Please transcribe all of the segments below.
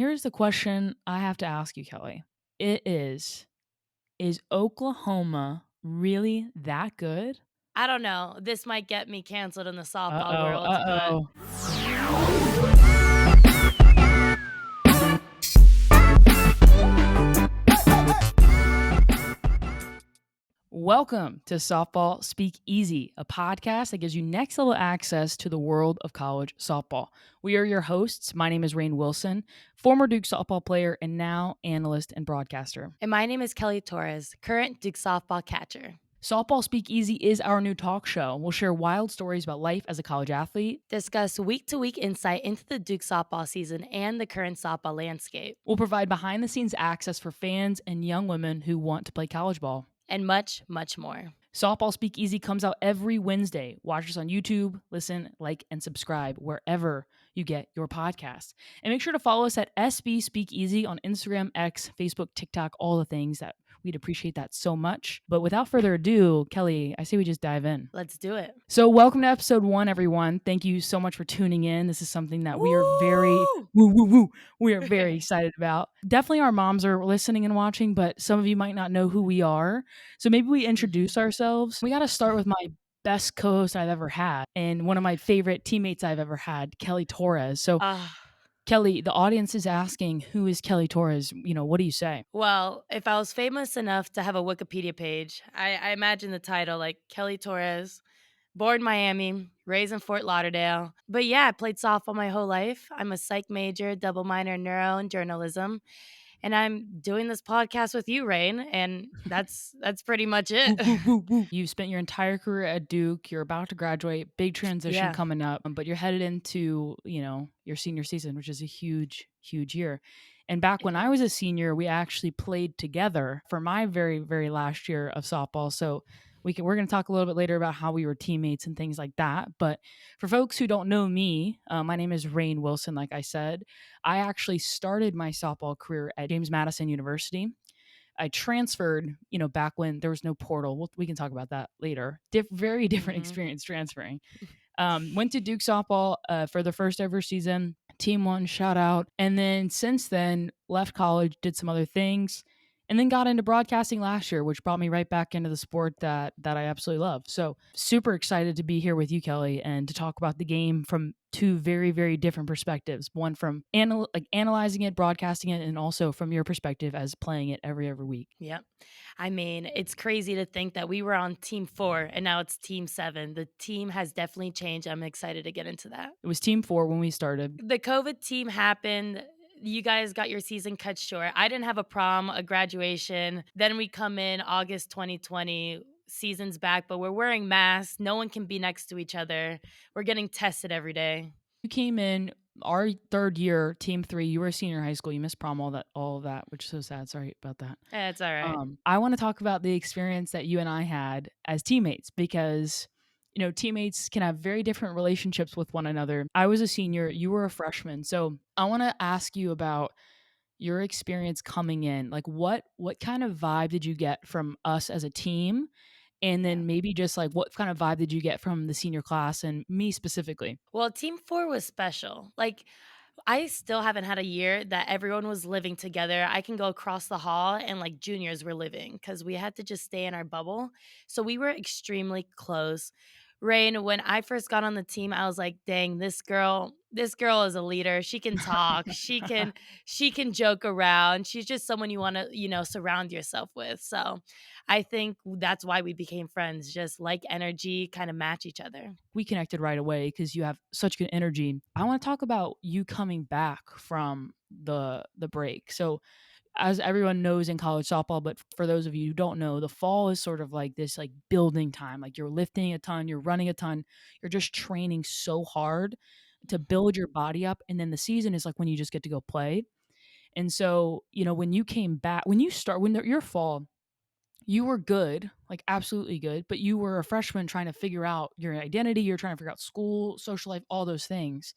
Here's the question I have to ask you, Kelly. It is Oklahoma really that good? I don't know. This might get me canceled in the softball Uh-oh, world, but uh-oh. Welcome to Softball Speak Easy, a podcast that gives you next level access to the world of college softball. We are your hosts. My name is Rain Wilson, former Duke softball player and now analyst and broadcaster. and my name is Kelly Torres, current Duke softball catcher. Softball Speak Easy is our new talk show. We'll share wild stories about life as a college athlete. Discuss week-to-week insight into the Duke softball season and the current softball landscape, We'll provide behind the scenes access for fans and young women who want to play college ball. and much, much more. Softball Speak Easy comes out every Wednesday. Watch us on YouTube, listen, like, and subscribe wherever you get your podcasts. And make sure to follow us at SB Speak Easy on Instagram, X, Facebook, TikTok, all the things that we'd appreciate that so much. But without further ado, Kelly, I say we just dive in. Let's do it. So welcome to episode 1, everyone. Thank you so much for tuning in. This is something that we are very we are very excited about. Definitely our moms are listening and watching, but some of you might not know who we are. So maybe we introduce ourselves. We got to start with my best co-host I've ever had and one of my favorite teammates I've ever had, Kelly Torres. So Kelly, the audience is asking, who is Kelly Torres? What do you say? Well, if I was famous enough to have a Wikipedia page, I imagine the title like Kelly Torres, born Miami, raised in Fort Lauderdale. But yeah, I played softball my whole life. I'm a psych major, double minor in neuro and journalism. And I'm doing this podcast with you, Rain, and that's pretty much it. You spent your entire career at Duke. You're about to graduate. Big transition Yeah. coming up, but you're headed into, your senior season, which is a huge, huge year. And back when I was a senior, we actually played together for my very, very last year of softball. So we're going to talk a little bit later about how we were teammates and things like that. But for folks who don't know me, my name is Rain Wilson. Like I said, I actually started my softball career at James Madison University. I transferred, back when there was no portal. We can talk about that later. Very different experience transferring. Went to Duke softball for the first ever season. Team 1, shout out. And then since then, left college, did some other things, and then got into broadcasting last year, which brought me right back into the sport that I absolutely love. So super excited to be here with you, Kelly, and to talk about the game from two very, very different perspectives. One from analyzing it, broadcasting it, and also from your perspective as playing it every week. Yep. I mean, it's crazy to think that we were on team 4 and now it's team 7. The team has definitely changed. I'm excited to get into that. It was team 4 when we started. The COVID team happened. You guys got your season cut short. I didn't have a prom, a graduation. Then we come in August 2020, season's back, but we're wearing masks. No one can be next to each other. We're getting tested every day. You came in our third year, team 3. You were a senior in high school. You missed prom, all of that, which is so sad. Sorry about that. It's all right. I want to talk about the experience that you and I had as teammates because, teammates can have very different relationships with one another. I was a senior. You were a freshman. So I want to ask you about your experience coming in. Like what kind of vibe did you get from us as a team? And then maybe just like what kind of vibe did you get from the senior class and me specifically? Well, team 4 was special. Like, I still haven't had a year that everyone was living together. I can go across the hall and like juniors were living because we had to just stay in our bubble. So we were extremely close. Rain, when I first got on the team, I was like, dang, this girl is a leader. She can talk. She can joke around. She's just someone you want to, surround yourself with. So I think that's why we became friends. Just like energy, kind of match each other. We connected right away because you have such good energy. I want to talk about you coming back from the break. So as everyone knows in college softball, but for those of you who don't know, the fall is sort of like this like building time. Like you're lifting a ton, you're running a ton, you're just training so hard to build your body up. And then the season is like when you just get to go play. And so, when you came back, your fall, you were good, like absolutely good, but you were a freshman trying to figure out your identity. You're trying to figure out school, social life, all those things.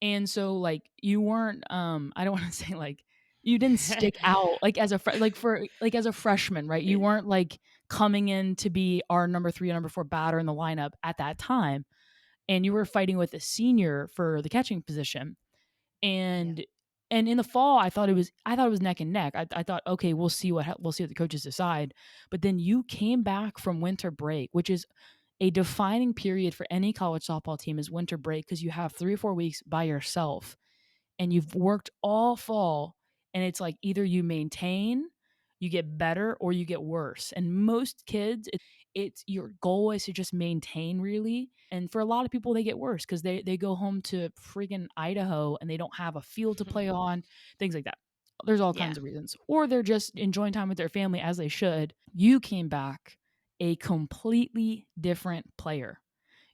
And so like you weren't, I don't want to say like you didn't stick out like as a freshman, right? You weren't like coming in to be our number 3 or number 4 batter in the lineup at that time. And you were fighting with a senior for the catching position. And And in the fall, I thought it was neck and neck. I thought, okay, we'll see what the coaches decide. But then you came back from winter break, which is a defining period for any college softball team is winter break because you have 3 or 4 weeks by yourself and you've worked all fall, and it's like either you maintain, you get better, or you get worse. And most kids, it's your goal is to just maintain really. And for a lot of people, they get worse because they go home to freaking Idaho and they don't have a field to play on, things like that. There's all Yeah. kinds of reasons. Or they're just enjoying time with their family as they should. You came back a completely different player.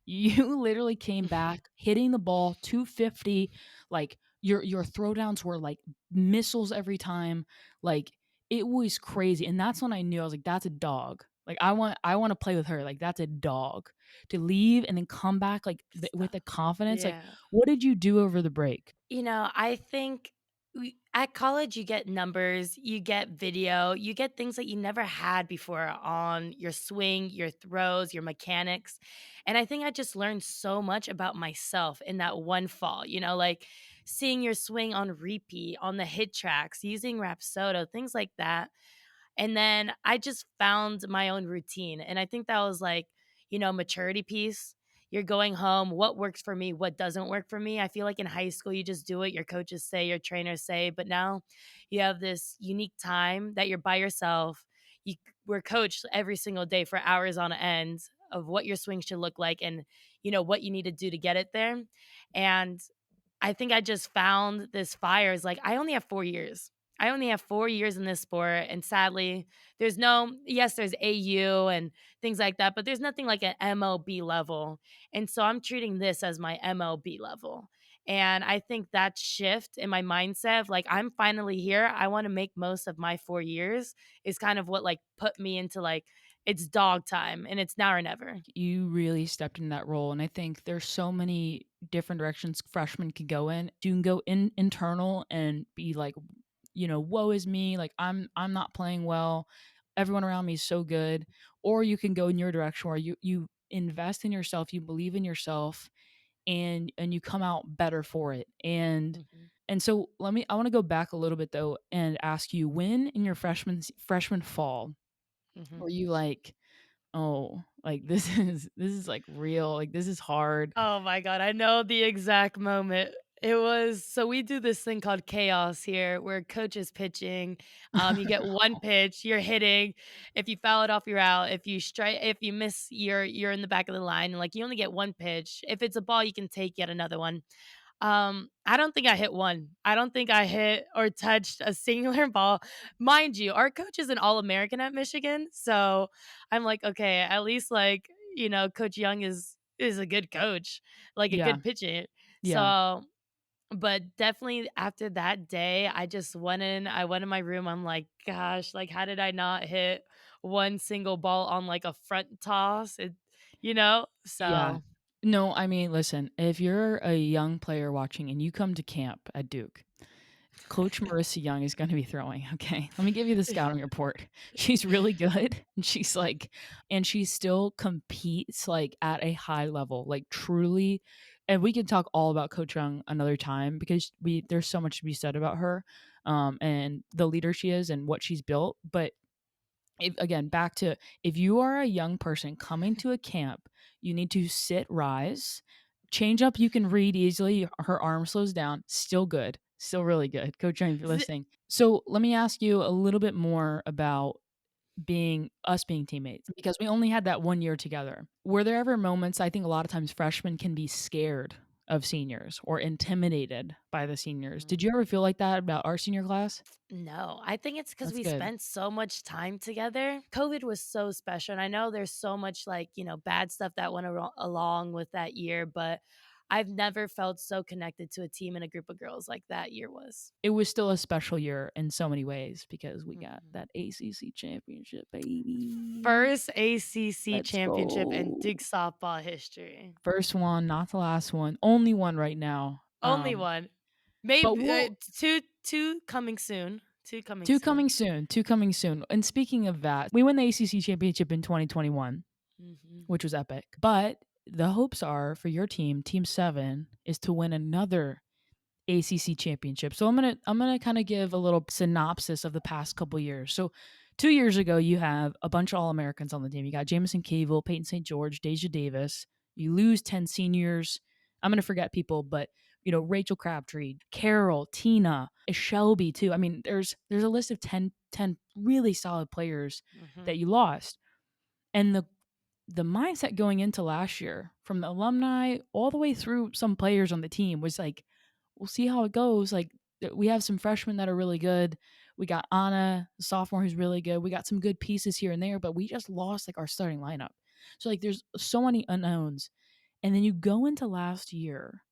You literally came back hitting the ball 250, like your throwdowns were like missiles every time. Like it was crazy. And that's when I knew I was like, that's a dog. Like I want to play with her. Like that's a dog. To leave and then come back like with Stop. the confidence. Like Yeah. what did you do over the break? I think at college, you get numbers, you get video, you get things that you never had before on your swing, your throws, your mechanics. And I think I just learned so much about myself in that one fall, like seeing your swing on repeat, on the hit tracks, using Rapsodo, things like that. And then I just found my own routine. And I think that was like, maturity piece. You're going home. What works for me? What doesn't work for me? I feel like in high school, you just do what your coaches say, your trainers say. But now you have this unique time that you're by yourself. You were coached every single day for hours on end of what your swing should look like and, what you need to do to get it there. And I think I just found this fire is like, I only have 4 years. I only have 4 years in this sport, and sadly, there's AU and things like that, but there's nothing like an MLB level, and so I'm treating this as my MLB level, and I think that shift in my mindset of, like, I'm finally here, I wanna make most of my 4 years is kind of what, like, put me into, like, it's dog time, and it's now or never. You really stepped in that role. And I think there's so many different directions freshmen can go in. You can go in internal and be like, woe is me, like I'm not playing well. Everyone around me is so good. Or you can go in your direction where you invest in yourself, you believe in yourself, and you come out better for it. Mhm, And so I want to go back a little bit though and ask you, when in your freshman fall mhm. were you like, oh, like this is like real, like this is hard. Oh my god, I know the exact moment. It was so we do this thing called chaos here where coach is pitching. You get one pitch, you're hitting. If you foul it off, you're out. If you miss, you're in the back of the line. And like you only get one pitch. If it's a ball, you can take yet another one. I don't think I hit one. I don't think I hit or touched a singular ball. Mind you, our coach is an All-American at Michigan, so I'm like, okay, at least like, Coach Young is a good coach, like a Yeah, good pitcher. yeah, So, but definitely after that day, I went in my room. I'm like, gosh, like how did I not hit one single ball on like a front toss? yeah. So No, I mean, listen, if you're a young player watching and you come to camp at Duke, Coach Marissa Young is going to be throwing. Okay. Let me give you the scouting report. She's really good. And and she still competes like at a high level, like truly. And we can talk all about Coach Young another time because there's so much to be said about her, and the leader she is and what she's built. But again, back to, if you are a young person coming to a camp, you need to sit, rise, change up. You can read easily. Her arm slows down. Still good. Still really good. Coach Young, if you're listening. So let me ask you a little bit more about being teammates because we only had that 1 year together. Were there ever moments, I think a lot of times freshmen can be scared of seniors or intimidated by the seniors. Did you ever feel like that about our senior class? No, I think it's because That's we good. spent so much time together. COVID was so special, and I know there's so much, like, bad stuff that went along with that year, but I've never felt so connected to a team and a group of girls like that year was. It was still a special year in so many ways because we got Mhm. that ACC championship, baby. First ACC Let's championship in go. Duke softball history. First one, not the last one. Only one right now. Only one. But Maybe, we'll 2 coming soon. 2 coming two soon. coming soon. Two coming soon. And speaking of that, we won the ACC championship in 2021, Mhm. which was epic. But the hopes are for your team, Team 7, is to win another ACC championship. So I'm gonna kind of give a little synopsis of the past couple years. So 2 years ago, you have a bunch of All Americans on the team. You got Jamison Cavell, Peyton St. George, Deja Davis. You lose 10 seniors. I'm gonna forget people, but Rachel Crabtree, Carol, Tina, Shelby too. I mean, there's a list of ten really solid players that Mhm. you lost. And the mindset going into last year from the alumni all the way through some players on the team was like, we'll see how it goes. Like, we have some freshmen that are really good. We got Anna, the sophomore, who's really good. We got some good pieces here and there, but we just lost like our starting lineup. So like there's so many unknowns. And then you go into last year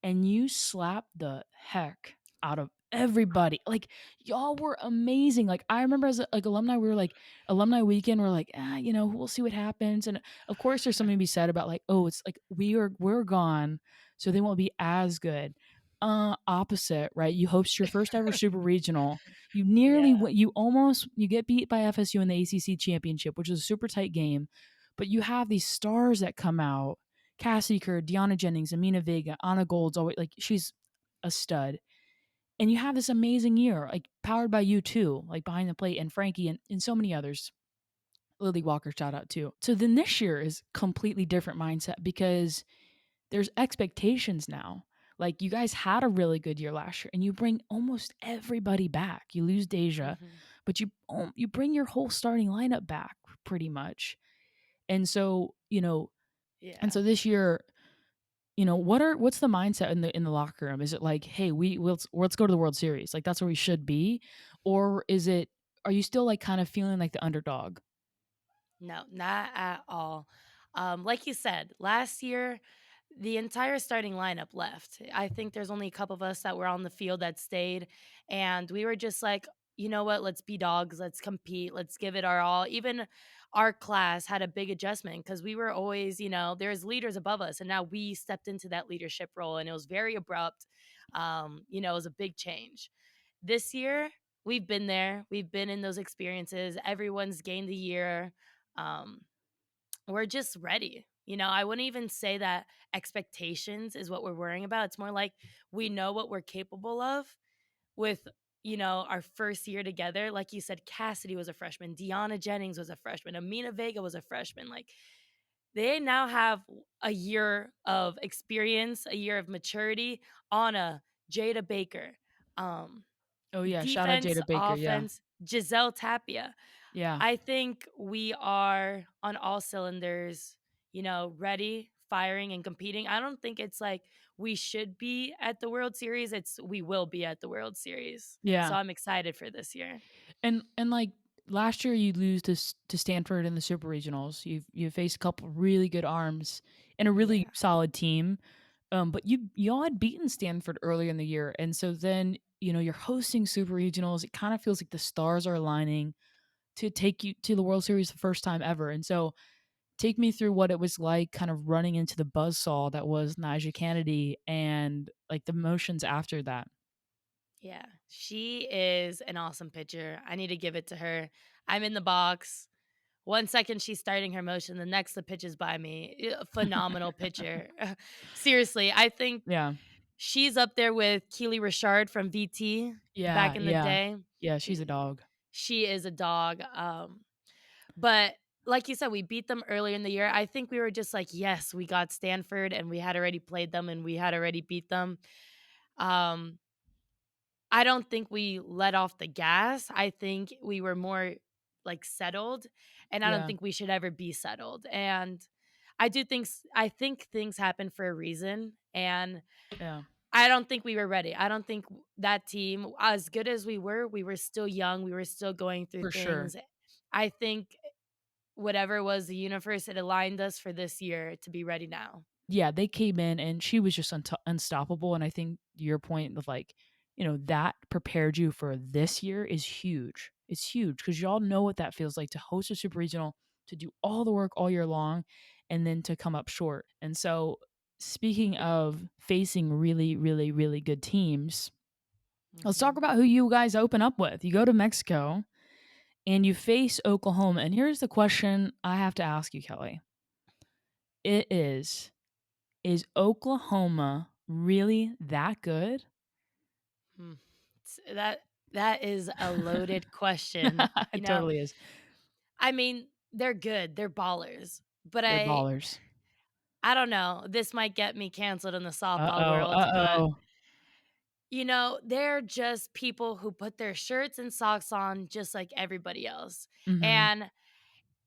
and you slap the heck out of everybody. Like, y'all were amazing. Like, I remember as like alumni, we were like alumni weekend. We're like, we'll see what happens. And of course, there's something to be said about like, oh, it's like we're gone, so they won't be as good. Opposite, right? You host your first ever super regional. You nearly, Yeah. you get beat by FSU in the ACC championship, which is a super tight game. But you have these stars that come out: Cassie Kerr, Deanna Jennings, Amina Vega, Anna Gold's always like she's a stud. And you have this amazing year, like powered by you too, like behind the plate, and Frankie and so many others. Lily Walker, shout out too. So then this year is completely different mindset because there's expectations now. Like, you guys had a really good year last year, and you bring almost everybody back. You lose Deja, Mhm. but you bring your whole starting lineup back pretty much. And so Yeah. this year, what's the mindset in the locker room? Is it like, hey, let's go to the World Series, like that's where we should be, or are you still like kind of feeling like the underdog? No, not at all. Like you said, last year, the entire starting lineup left. I think there's only a couple of us that were on the field that stayed. And we were just like, you know what? Let's be dogs. Let's compete. Let's give it our all. Even our class had a big adjustment because we were always, there's leaders above us. And now we stepped into that leadership role and it was very abrupt. It was a big change. This year, we've been there. We've been in those experiences. Everyone's gained a year. um, we're just ready. I wouldn't even say that expectations is what we're worrying about. It's more like we know what we're capable of with, our first year together. Like you said, Cassidy was a freshman, Deanna Jennings was a freshman, Amina Vega was a freshman. Like, they now have a year of experience, a year of maturity. Anna, Jada Baker, um, Oh yeah, shout out defense, Jada Baker. Yeah, offense, Giselle Tapia. yeah, I think we are on all cylinders, ready, firing, and competing. I don't think it's like we should be at the World Series. It's we will be at the World Series. So yeah. I'm excited for this year. And like last year, you lose to Stanford in the Super Regionals. You faced a couple really good arms and a really Yeah. solid team. But y'all had beaten Stanford earlier in the year, and so then you're hosting Super Regionals. It kind of feels like the stars are aligning to take you to the World Series the first time ever. And so, take me through what it was like, kind of running into the buzzsaw that was Najee Kennedy, and like the emotions after that. Yeah. She is an awesome pitcher. I need to give it to her. I'm in the box. 1 second she's starting her motion, the next the pitch is by me. Phenomenal pitcher. Seriously, I think Yeah, she's up there with Keely Richard from VT back yeah, in the yeah, day. yeah. She's a Eh, dog. she is a dog. But like you said, we beat them earlier in the year. I think we were just like, yes, we got Stanford and we had already played them and we had already beat them. Um, I don't think we let off the gas. I think we were more like settled, and I don't Yeah, think we should ever be settled. And I think things happen for a reason, and yeah, I don't think we were ready. I don't think that team, as good as we were still young. We were still going through for sure. things. I think whatever was the universe, it aligned us for this year to be ready now. Yeah, they came in and she was just unstoppable. And I think your point of like, that prepared you for this year is huge. It's huge because y'all know what that feels like to host a super regional, to do all the work all year long, and then to come up short. And so, speaking of facing really, really, really good teams, let's talk Mhm. about who you guys open up with. You go to Mexico and you face Oklahoma. And here's the question I have to ask you, Kelly. It is Oklahoma Really that good? Hmm. That is a loaded question. It totally is. I mean, they're good, they're ballers, but They're ballers. I don't know, this might get me canceled in the softball Uh-oh, world, but, uh-oh. they're just people who put their shirts and socks on just like everybody else, Mhm. and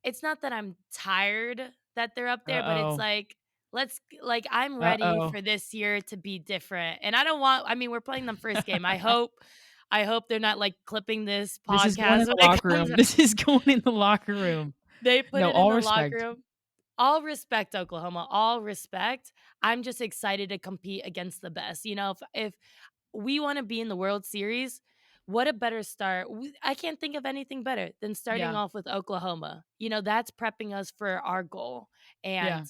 it's not that I'm tired that they're up there, but it's Uh-oh. like, I'm ready Uh-oh. for this year to be different, and I mean, we're playing them first game. I hope they're not, like, clipping this This is going podcast in when the it locker comes room. out. This is going in the locker room. They put No, it in all the locker respect. room. All respect, Oklahoma, all respect. I'm just excited to compete against the best. If we wanna be in the World Series, what a better start. I can't think of anything better than starting Yeah, off with Oklahoma. That's prepping us for our goal, yeah, and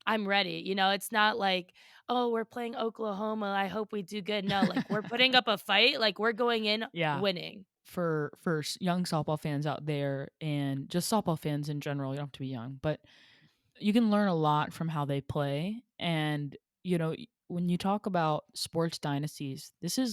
I'm ready. It's not like, "Oh, we're playing Oklahoma, I hope we do good." No, like, we're putting up a fight, like, we're going in yeah. winning. For young softball fans out there and just softball fans in general, you don't have to be young, but you can learn a lot from how they play. And, when you talk about sports dynasties,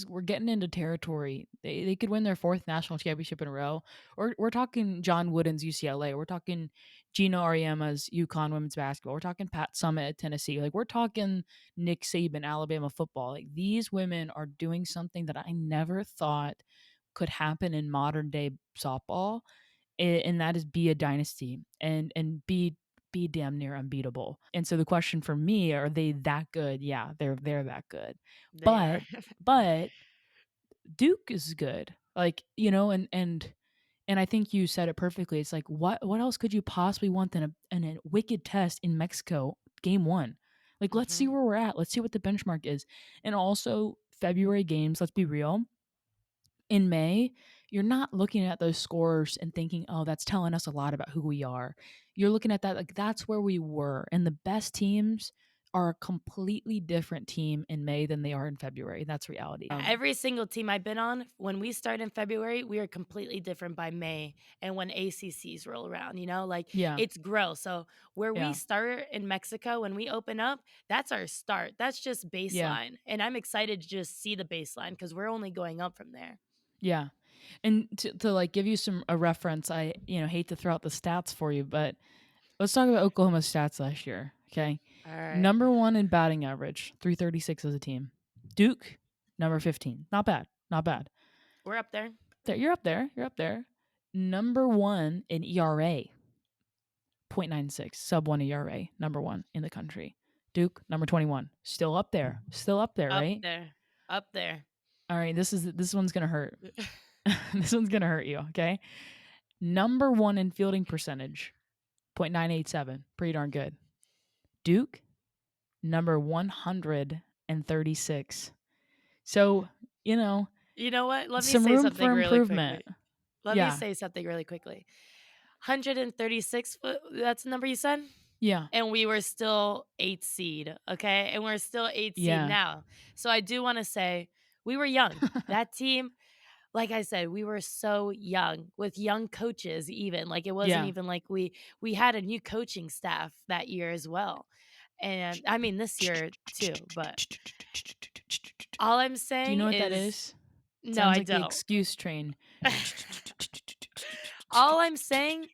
we're getting into territory. They could win their fourth national championship in a row. Or we're talking John Wooden's UCLA. We're talking Gino Ariema's UConn women's basketball. We're talking Pat Summitt at Tennessee. Like we're talking Nick Saban, Alabama football. Like these women are doing something that I never thought could happen in modern day softball, and that is be a dynasty and be damn near unbeatable. And so the question for me, are they that good? Yeah, they're that good. They are. But Duke is good. Like, and I think you said it perfectly. It's like what else could you possibly want than a wicked test in Mexico game 1? Like let's see Mhm. where we're at. Let's see what the benchmark is. And also February games, let's be real, in May, you're not looking at those scores and thinking, "Oh, that's telling us a lot about who we are." You're looking at that like that's where we were, and the best teams are a completely different team in May than they are in February. That's reality. Every single team I've been on, when we start in February, we are completely different by May and when ACCs roll around, like, Yeah, it's growth. So, where we yeah, start in Mexico, when we open up, that's our start. That's just yeah, baseline, and I'm excited to just see the baseline because 'cause we're only going up from there. yeah. And to like give you a reference, I hate to throw out the stats for you, but let's talk about Oklahoma's stats last year. Okay, Alright. number one in batting average, 336 as a team. Duke, number 15. Not bad, not bad. We're up there. There, you're up there. You're up there. Number one in ERA, 0.96, sub one ERA, number one in the country. Duke, number 21, still up there. Still up there, Up right? there. Up there. All right, this one's gonna hurt. This one's gonna hurt you, okay? Number one in fielding percentage, 0.987, pretty darn good. Duke, number 136. So, you know, You know what? Let me some say room something for really improvement. quickly. Let me Yeah, say something really quickly. 136 foot, that's the number you said? yeah, And we were still 8th seed, okay? And we're still 8th seed yeah. now. So I do wanna say we were young. That team, like I said, we were so young with young coaches even. Like, it wasn't Yeah. even like we had a new coaching staff that year as well. And I mean, this year too, but all I'm Do you saying know what that is is? no, Sounds I like the don't. excuse train. All I'm saying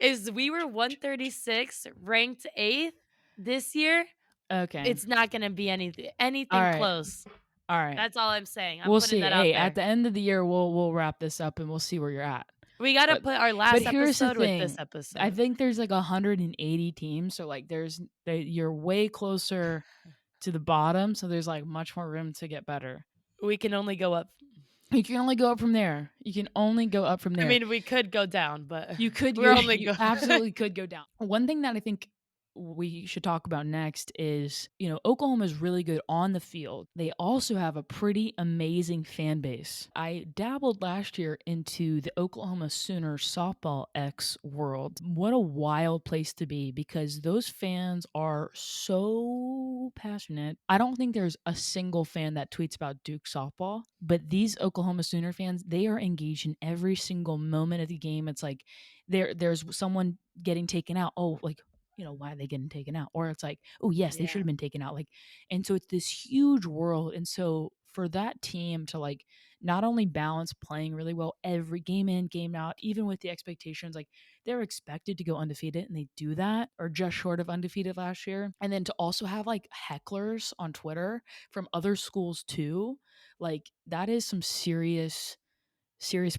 is we were 136, ranked 8th this year. Okay. It's not gonna be All anything right. close. All right. That's all I'm saying. I'm We'll putting see. that out Hey, at there. the end of the year, we'll wrap this up and we'll see where you're at. We gotta But put our but last here's the episode with this thing. I episode. think there's like 180 teams, so like you're way closer to the bottom, so there's like much more room to get better. We can only go up. You can only go up from there. You can only go up from I there. mean, we could go down, but You we're only you go absolutely could go down. One thing that I think we should talk about next is, Oklahoma is really good on the field. They also have a pretty amazing fan base. I dabbled last year into the Oklahoma Sooners softball X world. What a wild place to be because those fans are so passionate. I don't think there's a single fan that tweets about Duke softball, but these Oklahoma Sooner fans, they are engaged in every single moment of the game. It's like there's someone getting taken out. Oh, like why are they getting taken out? Or it's like, oh yes, they should Yeah. have been taken out. Like, and so it's this huge world. And so for that team to like not only balance playing really well every game in, game out, even with the expectations, like they're expected to go undefeated and they do that or just short of undefeated last year. And then to also have like hecklers on Twitter from other schools too, like that is some serious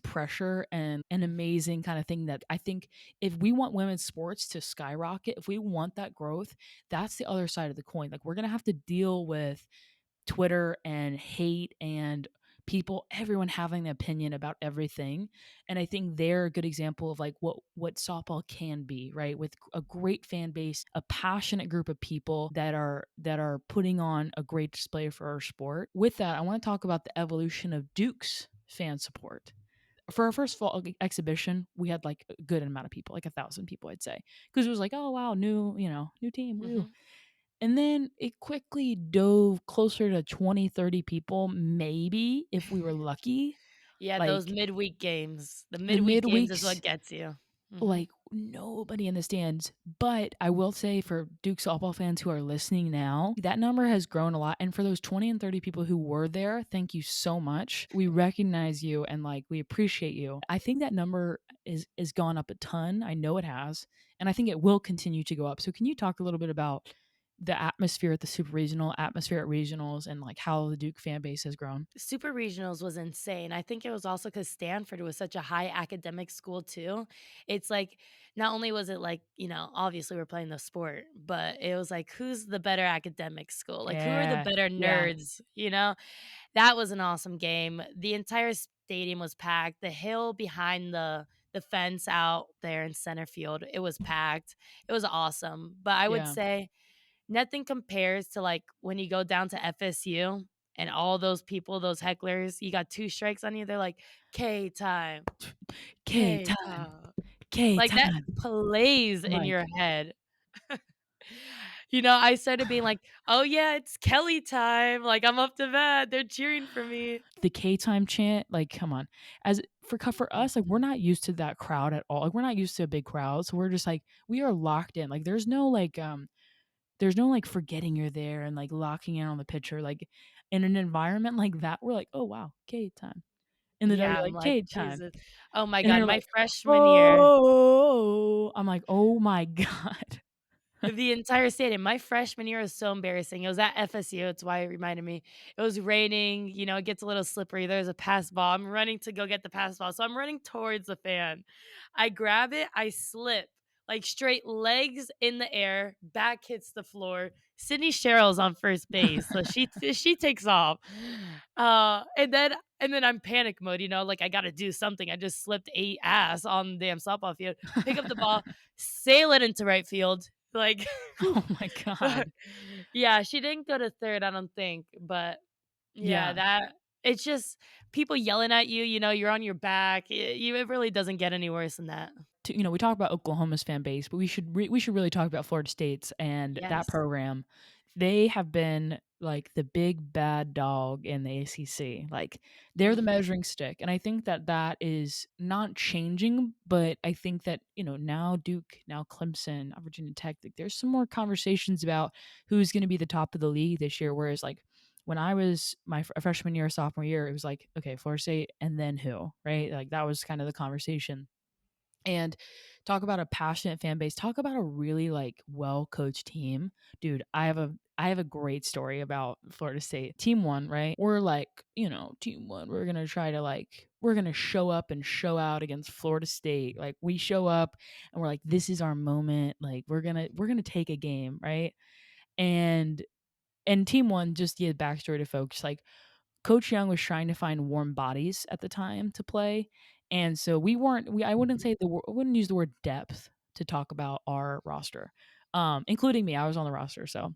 pressure and an amazing kind of thing that I think if we want women's sports to skyrocket, if we want that growth, that's the other side of the coin. Like we're going to have to deal with Twitter and hate and people, everyone having an opinion about everything. And I think they're a good example of like what softball can be, right? With a great fan base, a passionate group of people that are putting on a great display for our sport. With that, I want to talk about the evolution of Duke's fan support. For our first fall exhibition, we had like a good amount of people, like 1,000 people, I'd say, because it was like, oh wow, new team, woo. Mhm. And then it quickly dove closer to 20, 30 people, maybe if we were lucky. Yeah, those Like midweek games. The the midweek games is midweeks, what gets you. Mhm. like nobody in the stands. But I will say for Duke softball fans who are listening now, that number has grown a lot. And for those 20 and 30 people who were there, thank you so much. We recognize you and like we appreciate you. I think that number is gone up a ton. I know it has. And I think it will continue to go up. So can you talk a little bit about the atmosphere at the super regional, atmosphere at regionals, and like how the Duke fan base has grown? Super regionals was insane. I think it was also because Stanford was such a high academic school too. It's like not only was it like, obviously we're playing the sport, but it was like who's the better academic school? Like who are the Yeah. better Yeah. nerds? That was an awesome game. The entire stadium was packed. The hill behind the fence out there in center field, it was packed. It was awesome. But I would Yeah. say nothing compares to, like, when you go down to FSU and all those people, those hecklers, you got 2 strikes on you, they're like, "K time, K K time. time." K Like, that time. plays I'm in like, your head. I started being like, "Oh, yeah, it's Kelly time, like, I'm up to bat, they're cheering for me." the K time chant, like, come on. As for us, like, we're Mhm. not used to that crowd at all. Like, we're not used to a big crowd. So we're just like, we are locked in. Like, there's no like forgetting you're there and like locking in on the pitcher. Like in an environment like that, we're like, oh wow, K time. In the W, Yeah, I'm like like, K time. "Jesus." Oh my And god, they're my like, freshman year oh, I'm like, oh my God. the entire stadium. My freshman year was so embarrassing. It was at FSU, it's why it reminded me. It was raining, it gets a little slippery. There's a pass ball. I'm running to go get the pass ball. So I'm running towards the fan. I grab it, I slip, like straight legs in the air, back hits the floor. Sydney Cheryl's on first base. So she takes off. And then I'm panic mode, like I gotta do something. I just slipped 8 ass on the damn softball field. Pick up the ball, sail it into right field. Like, Oh my God. yeah, she didn't go to third, I don't think, but yeah, Yeah. that it's just people yelling at you, you're on your back. It really doesn't get any worse than that. We talk about Oklahoma's fan base, but we should really talk about Florida State's and that Yes. program. They have been like the big bad dog in the ACC. Like they're the Mhm. measuring stick, and I think that is not changing. But I think that now Duke, now Clemson, Virginia Tech, like, there's some more conversations about who's going to be the top of the league this year. Whereas like when I was my freshman year, sophomore year, it was like okay, Florida State, and then who, right? Like that was kind of the conversation. And talk about a passionate fan base, talk about a really like well coached team. Dude, I have a great story about Florida State. Team 1, right? We're like, team 1, we're going to try to like we're going to show up and show out against Florida State. Like we show up and we're like this is our moment. Like we're going to take a game, right? And team 1, just the backstory to folks, like Coach Young was trying to find warm bodies at the time to play, and so we weren't. I wouldn't say I wouldn't use the word depth to talk about our roster, including me. I was on the roster, so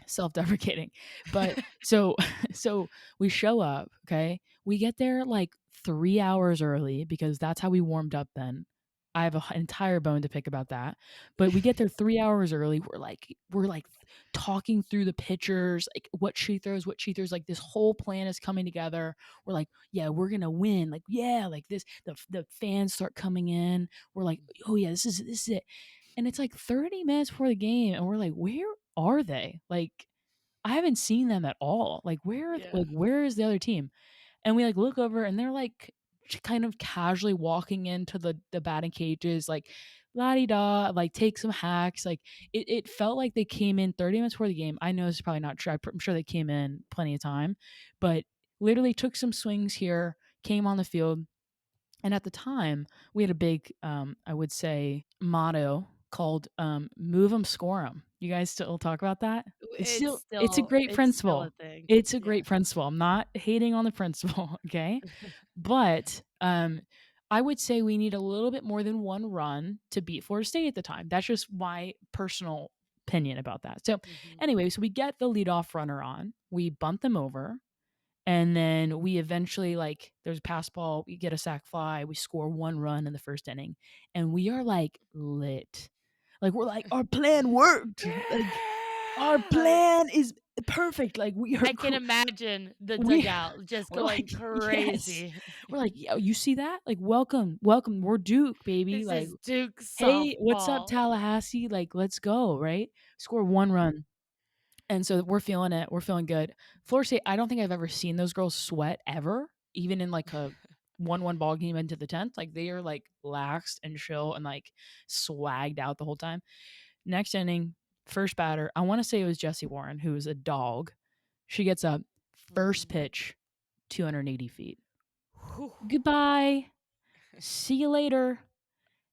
self-deprecating. But so so we show up. Okay, we get there like 3 hours early because that's how we warmed up. Then I have an entire bone to pick about that. But we get there 3 hours early. We're like talking through the pictures, like what she throws. Like this whole plan is coming together. We're like, yeah, we're gonna win. Like yeah, like this. The fans start coming in. We're like, oh yeah, this is it. And it's like 30 minutes before the game, and we're like, "Where are they?" Like, I haven't seen them at all. Like, Yeah. where is the other team? And we, like, look over and they're, like, kind of casually walking into the batting cages, like, la-di-da, like, take some hacks, like, it felt like they came in 30 minutes before the game. I know this is probably not true. I'm sure they came in plenty of time, but literally took some swings here, came on the field, and at the time, we had a big, I would say, motto called, "Move 'em, score 'em." You guys still talk about that? It's a great It's still a principle. thing. It's a Yeah. great principle. I'm not hating on the principle, okay? But, I would say we need a little bit more than 1 run to beat Florida State at the time. That's just my personal opinion about that. So, Mhm. anyway, so we get the leadoff runner on, we bunt them over, and then we eventually, like, there's a pass ball, we get a sac fly, we score 1 run in the 1st inning, and we are, like, lit. Like, we're like, "Our plan worked!" Like, "Our I plan is perfect!" Like, we are I can imagine the we dugout just we're like, going "Yes." crazy. We're like, "Yo, you see that? Like, welcome, welcome, we're Duke, baby." This Like, is Duke "Hey, what's up, softball. Tallahassee?" Like, "Let's go," right? Score 1 run. And so we're feeling it, we're feeling good. Florida State, I don't think I've ever seen those girls sweat ever, even in, like, a 1-1 ball game into the 10th. Like, they are, like, laxed and chill and, like, swagged out the whole time. Next inning, first batter, I wanna say it was Jessie Warren, who is a dog. She gets up, first Mhm. pitch, 280 feet. Whew. "Goodbye. See you later."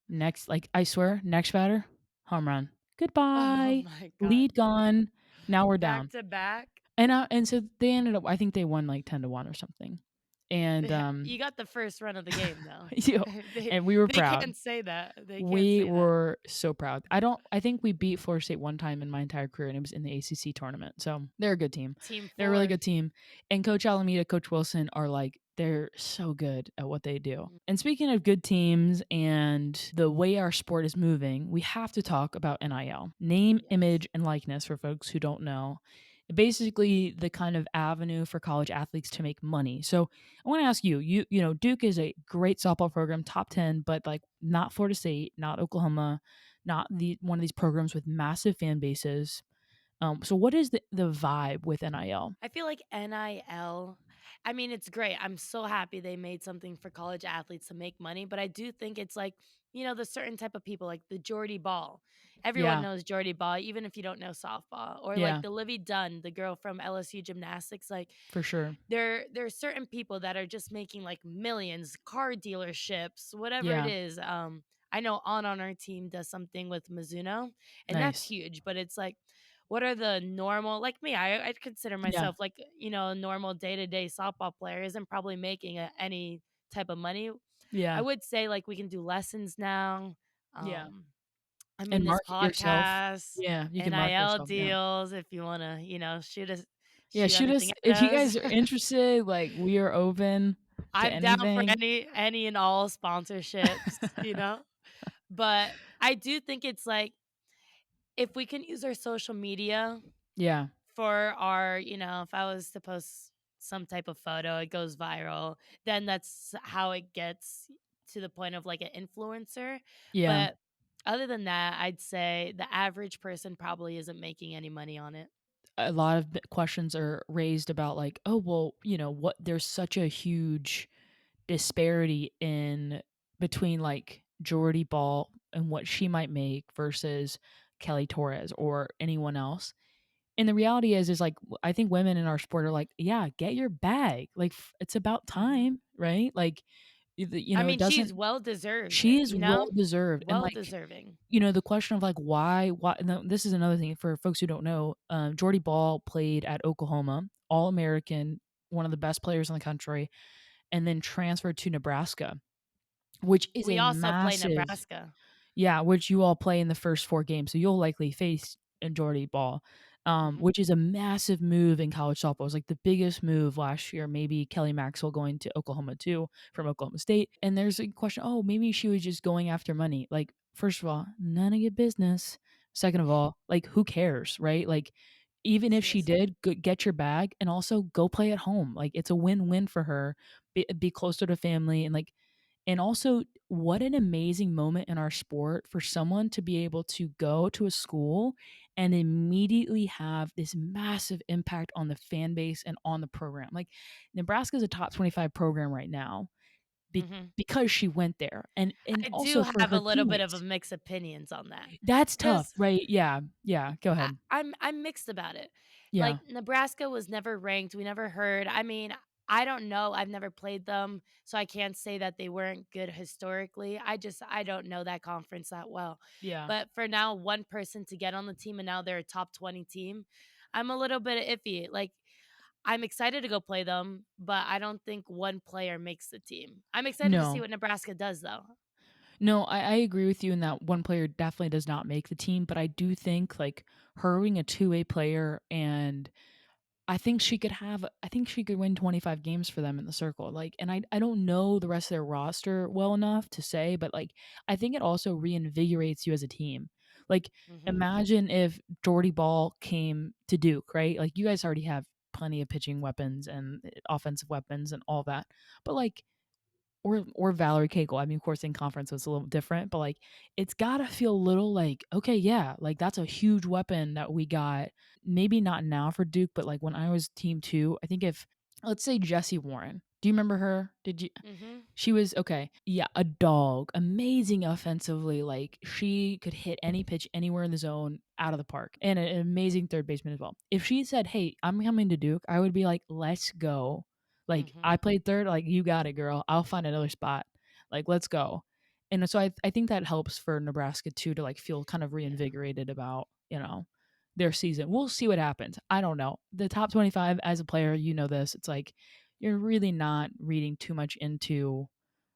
Next, like, I swear, next batter, home run. Oh "Goodbye. my god. Lead gone. Now we're Back down." to back? And so they ended up, I think they won, like, 10-1 or something. And, Yeah, you got the first run of the game, though. you know, They and we were they proud. can't say that. They can't We say that. were so proud. I think we beat Florida State one time in my entire career, and it was in the ACC tournament. So they're a good team. Team They're a really 4. good team. And Coach Alameda, Coach Wilson are like, they're so good at what they do. Mm, And speaking of good teams and the way our sport is moving, we have to talk about NIL, name, yes. image, and likeness for folks who don't know. Basically, the kind of avenue for college athletes to make money. So I want to ask you, you know, Duke is a great softball program, top 10, but like not Florida State, not Oklahoma, not the one of these programs with massive fan bases. So what is the vibe with NIL? I feel like NIL, I mean, it's great. I'm so happy they made something for college athletes to make money, but I do think it's like, the certain type of people, like the Jordy Ball. Everyone Yeah, knows Jordy Ball, even if you don't know softball. Or like yeah, the Livy Dunn, the girl from LSU gymnastics. Like for sure. there are certain people that are just making like millions, car dealerships, whatever it Yeah, is. I know on our team does something with Mizuno, and that's nice. huge. But it's like, what are the normal, like me? I'd consider Yeah, myself like a normal day to day softball player isn't probably making any type of money. I yeah, would say like we can do lessons now. yeah. Um, I mean, And this market yourself. podcast, Yeah, you can market NIL yourself. Yeah. deals. If you want to, Yeah, shoot shoot anything us if you at us. guys are interested, like we are open to I'm down for anything. any and all sponsorships. But I do think it's like, if we can use our social media Yeah, for our, if I was to post some type of photo, it goes viral, then that's how it gets to the point of like an influencer. yeah. But other than that, I'd say the average person probably isn't making any money on it. A lot of questions are raised about like, oh well, what, there's such a huge disparity in between like Jordy Ball and what she might make versus Kelly Torres or anyone else. And the reality is like I think women in our sport are like, yeah, get your bag. Like it's about Mhm. time, right? Like I it mean, she's doesn't. well deserved, She is well deserved, and well like deserving. the question of like why no, this is another thing for folks who don't know. Jordy Ball played at Oklahoma, All American, one of the best players in the country, and then transferred to Nebraska, which is We a also play massive. Nebraska. Yeah, which you all play in the first 4 games, so you'll likely face a Jordy Ball, Mhm. which is a massive move in college softball. It was, like, the biggest move last year, maybe Kelly Maxwell going to Oklahoma too from Oklahoma State, and there's a question, "Oh, maybe she was just going after money." Like, first of all, none of your business. Second of all, like, who cares, right? Like, even if she Seriously. did, get your bag and also go play at home. Like, it's a win-win for her, be closer to family, and, like, And also, what an amazing moment in our sport for someone to be able to go to a school and immediately have this massive impact on the fan base and on the program. Like, Nebraska is a top 25 program right now Mhm. because she went there, and I do also for have a her little bit of a teammates. mixed opinions on that That's tough, because right? Yeah, yeah, go ahead. I'm mixed about it. Yeah, Like, Nebraska was never ranked, we never heard I mean, I don't know, I've never played them, so I can't say that they weren't good historically. I don't know that conference that well. yeah. But for now, one person to get on the team and now they're a top 20 team, I'm a little bit iffy. Like, I'm excited to go play them, but I don't think one player makes the team. I'm excited to see No. what Nebraska does, though. No, I agree with you in that one player definitely does not make the team, but I do think, like, her being a two-way player, and I think she could win 25 games for them in the circle, like, and I don't know the rest of their roster well enough to say, but, like, I think it also reinvigorates you as a team. Like, Mhm. imagine if Jordy Ball came to Duke, right? Like, you guys already have plenty of pitching weapons and offensive weapons and all that, but, like, or Valerie Cagle. I mean, of course, in conference was a little different, but, like, it's gotta feel a little like, okay, yeah, like, that's a huge weapon that we got. Maybe not now for Duke, but, like, when I was team 2, I think if let's say Jessie Warren. Do you remember her? Did you Mhm. She was okay. Yeah, a dog, amazing offensively, like, she could hit any pitch anywhere in the zone out of the park, and an amazing third baseman as well. If she said, "Hey, I'm coming to Duke," I would be like, "Let's go." Like, Mhm. "I played third," like, "You got it, girl. I'll find another spot." Like, "Let's go." And so I think that helps for Nebraska too to, like, feel kind of Yeah. reinvigorated about, their season. We'll see what happens. I don't know. The top 25 as a player, you know this, it's like, you're really not reading too much into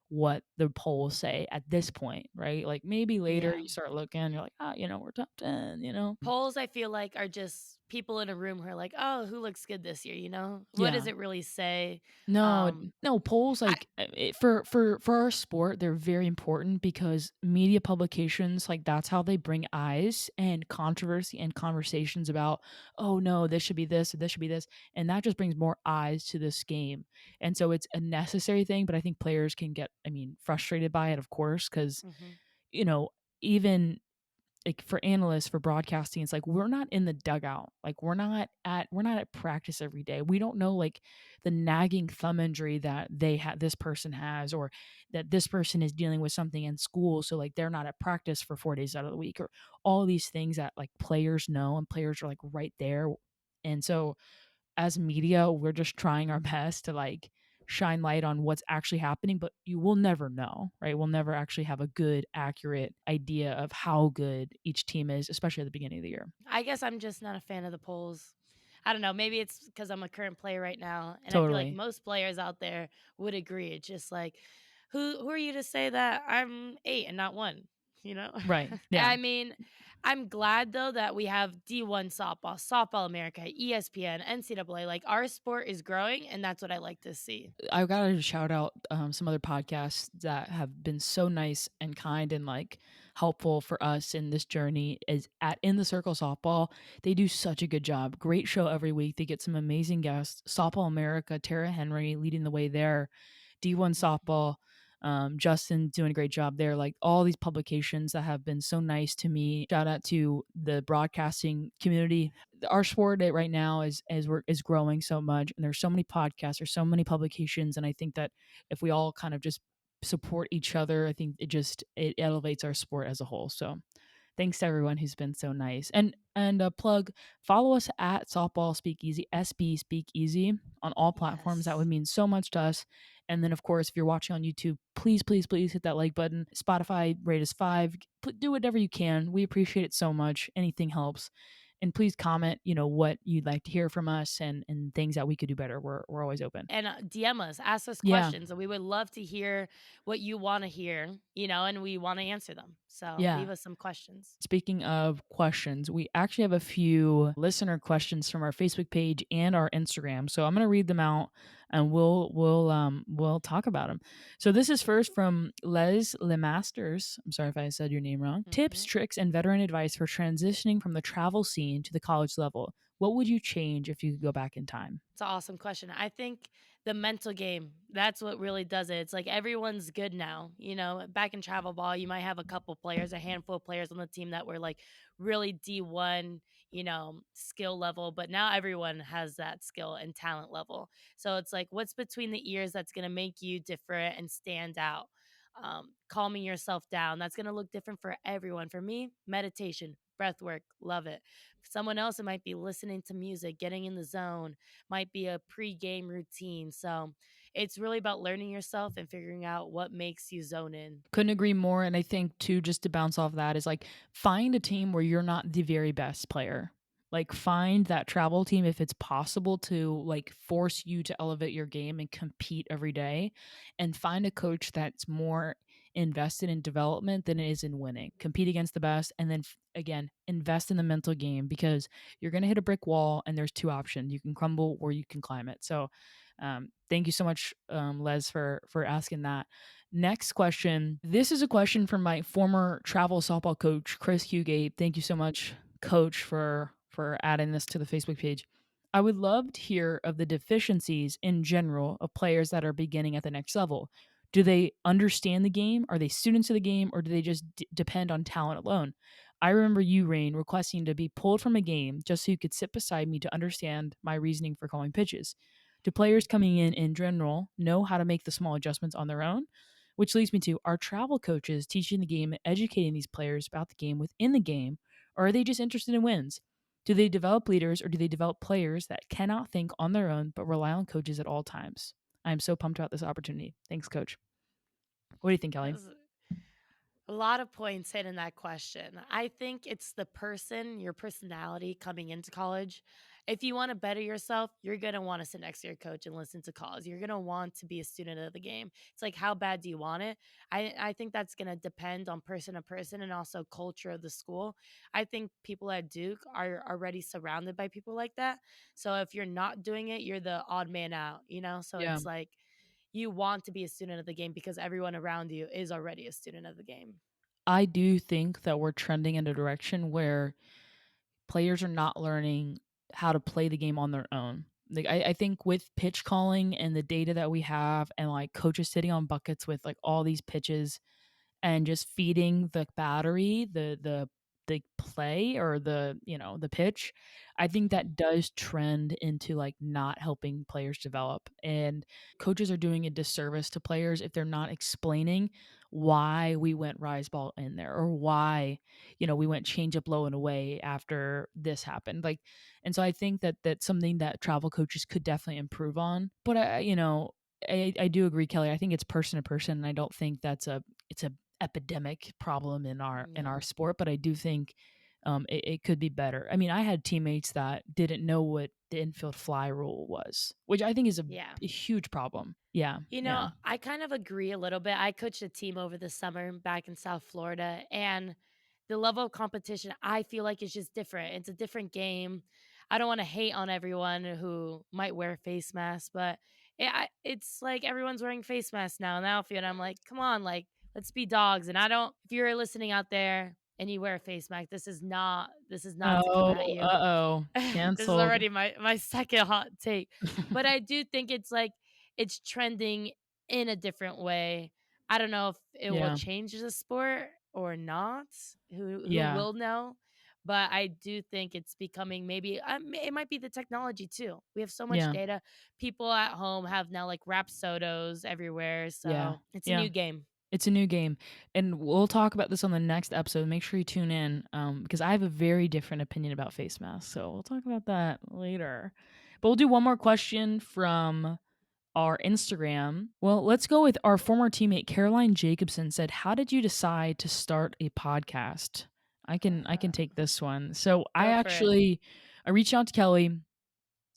what the polls say at this point, right? Like, maybe later Yeah. you start looking, you're like, "Ah, we're top 10, Polls, I feel like, are just people in a room who are like, "Oh, who looks good this year?" You know? What does Yeah. it really say? No, Um, no, polls, I like, for our sport, they're very important because media publications, like, that's how they bring eyes and controversy and conversations about, "Oh, no, this should be this, or this should be this," and that just brings more eyes to this game, and so it's a necessary thing, but I think players can get, I mean, frustrated by it, of course, because Mhm. you know, even like for analysts for broadcasting, it's like we're not in the dugout. Like we're not at practice every day. We don't know like the nagging thumb injury that this person has, or that this person is dealing with something in school. So like they're not at practice for 4 days out of the week, or all these things that like players know and players are like right there. And so as media, we're just trying our best to like shine light on what's actually happening, but you will never know, right? We'll never actually have a good, accurate idea of how good each team is, especially at the beginning of the year. I guess I'm just not a fan of the polls. I don't know, maybe it's because 'cause I'm a current player right now, and I feel like Totally. most players out there would agree. It's just like, who are you to say that I'm 8 and not 1, you know? Right. Yeah. I mean, I'm glad though that we have D1 softball, Softball America, ESPN, NCAA, like, our sport is growing, and that's what I like to see. I gotta shout out some other podcasts that have been so nice and kind and like helpful for us in this journey. Is at In the Circle Softball. They do such a good job. Great show every week. They get some amazing guests. Softball America, Tara Henry leading the way there. D1 Mhm. Softball. Justin doing a great job there. Like all these publications that have been so nice to me. Shout out to the broadcasting community. Our sport right now is growing so much, and there's so many podcasts, there's so many publications, and I think that if we all kind of just support each other, I think it elevates our sport as a whole. So thanks to everyone who's been so nice. And a plug, follow us at Softball Speakeasy, SB Speakeasy on all platforms. That would Yes. mean so much to us. And then of course, if you're watching on YouTube, please, please, please hit that like button. Spotify, rate us 5. Do whatever you can. We appreciate it so much. Anything helps. And please comment, what you'd like to hear from us, and things that we could do better. We're always open. And, DM us, ask us Yeah. questions, and we would love to hear what you wanna hear, and we wanna answer them. So, leave Yeah. us some questions. Speaking of questions, we actually have a few listener questions from our Facebook page and our Instagram. So I'm going to read them out, and we'll talk about them. So this is first from Les Lemasters. I'm sorry if I said your name wrong. Tips, Mhm. tricks, and veteran advice for transitioning from the travel scene to the college level. what would you change if you could go back in time? It's an awesome question. I think the mental game, that's what really does it. It's like everyone's good now. You know, back in travel ball, you might have a couple players, a handful of players on the team that were like really D1, skill level, but now everyone has that skill and talent level. So it's like, what's between the ears that's going to make you different and stand out? Calming yourself down, that's going to look different for everyone. For me, meditation, breath work, love it. For someone else, it might be listening to music, getting in the zone, might be a pre-game routine. So it's really about learning yourself and figuring out what makes you zone in. Couldn't agree more. And I think too, just to bounce off that, is like find a team where you're not the very best player. Like find that travel team if it's possible to like force you to elevate your game and compete every day, and find a coach that's more invested in development than it is in winning. Compete against the best, and then again invest in the mental game, because you're going to hit a brick wall and there's two options: you can crumble or you can climb it. So thank you so much, Les, for asking that. Next question. This is a question from my former travel softball coach, Chris Hugate. Thank you so much, coach, for adding this to the Facebook page. I would love to hear of the deficiencies in general of players that are beginning at the next level. Do they understand the game? Are they students of the game, or do they just depend on talent alone? I remember you, Rain, requesting to be pulled from a game just so you could sit beside me to understand my reasoning for calling pitches. Do players coming in general know how to make the small adjustments on their own? Which leads me to, are travel coaches teaching the game and educating these players about the game within the game, or are they just interested in wins? Do they develop leaders, or do they develop players that cannot think on their own but rely on coaches at all times? I am so pumped about this opportunity. Thanks, coach. What do you think, That Kelly? was a lot of points hit in that question. I think it's the person, your personality coming into college. If you want to better yourself, you're going to want to sit next to your coach and listen to calls. You're going to want to be a student of the game. It's like, how bad do you want it? I think that's going to depend on person to person and also culture of the school. I think people at Duke are already surrounded by people like that. So if you're not doing it, you're the odd man out, you know? So Yeah. it's like, you want to be a student of the game because everyone around you is already a student of the game. I do think that we're trending in a direction where players are not learning how to play the game on their own. Like I think with pitch calling and the data that we have, and like coaches sitting on buckets with like all these pitches and just feeding the battery the play, or the pitch, I think that does trend into like not helping players develop. And coaches are doing a disservice to players if they're not explaining why we went rise ball in there, or why we went change up low and away after this happened. Like, and so I think that that's something that travel coaches could definitely improve on. But I do agree, Kelly. I think it's person to person, and I don't think it's a epidemic problem in our Yeah. sport. But I do think it could be better. I mean, I had teammates that didn't know what the infield fly rule was, which I think is Yeah. a huge problem. Yeah, yeah, I kind of agree a little bit. I coached a team over the summer back in South Florida, and the level of competition I feel like is just different. It's a different game. I don't want to hate on everyone who might wear face masks, but it's like everyone's wearing face masks now in the outfield. I'm like, come on, like let's be dogs. And I don't. If you're listening out there and you wear a face mask, this is not to come oh, at you. uh-oh, This is canceled. already my second hot take. But I do think it's like it's trending in a different way. I don't know if it will Yeah, change the sport or not. Who yeah, will know? But I do think it's becoming maybe it might be the technology too. We have so much yeah, data. People at home have now like Rapsodos everywhere, yeah, so it's a yeah. new game. It's a new game, and we'll talk about this on the next episode. Make sure you tune in, because I have a very different opinion about face masks. So we'll talk about that later. But we'll do one more question from our Instagram. Well, let's go with our former teammate Caroline Jacobson. Said, "How did you decide to start a podcast?" I can take this one. So Go for it. I reached out to Kelly,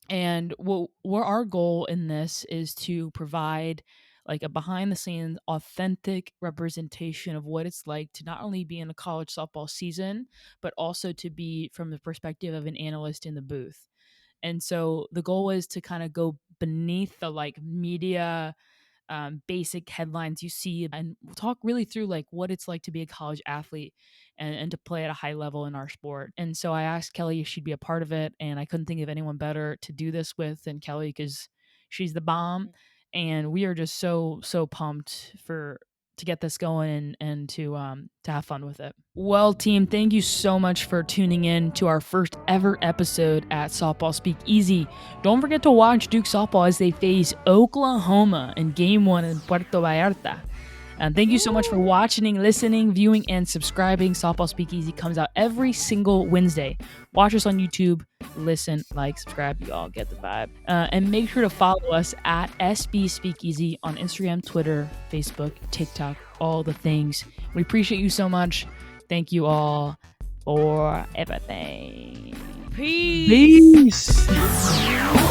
and what our goal in this is to provide like a behind the scenes authentic representation of what it's like to not only be in a college softball season, but also to be from the perspective of an analyst in the booth. And so the goal was to kind of go beneath the like media basic headlines you see, and we'll talk really through like what it's like to be a college athlete and to play at a high level in our sport. And so I asked Kelly if she'd be a part of it, and I couldn't think of anyone better to do this with than Kelly because she's the bomb, and we are just so pumped for to get this going and to have fun with it. Well, team, thank you so much for tuning in to our first ever episode at Softball Speak Easy. Don't forget to watch Duke softball as they face Oklahoma in Game 1 in Puerto Vallarta. And thank you so much for watching, listening, viewing, and subscribing. Softball Speakeasy comes out every single Wednesday. Watch us on YouTube, listen, like, subscribe. You all get the vibe. And make sure to follow us at SB Speakeasy on Instagram, Twitter, Facebook, TikTok, all the things. We appreciate you so much. Thank you all for everything. Peace. Peace.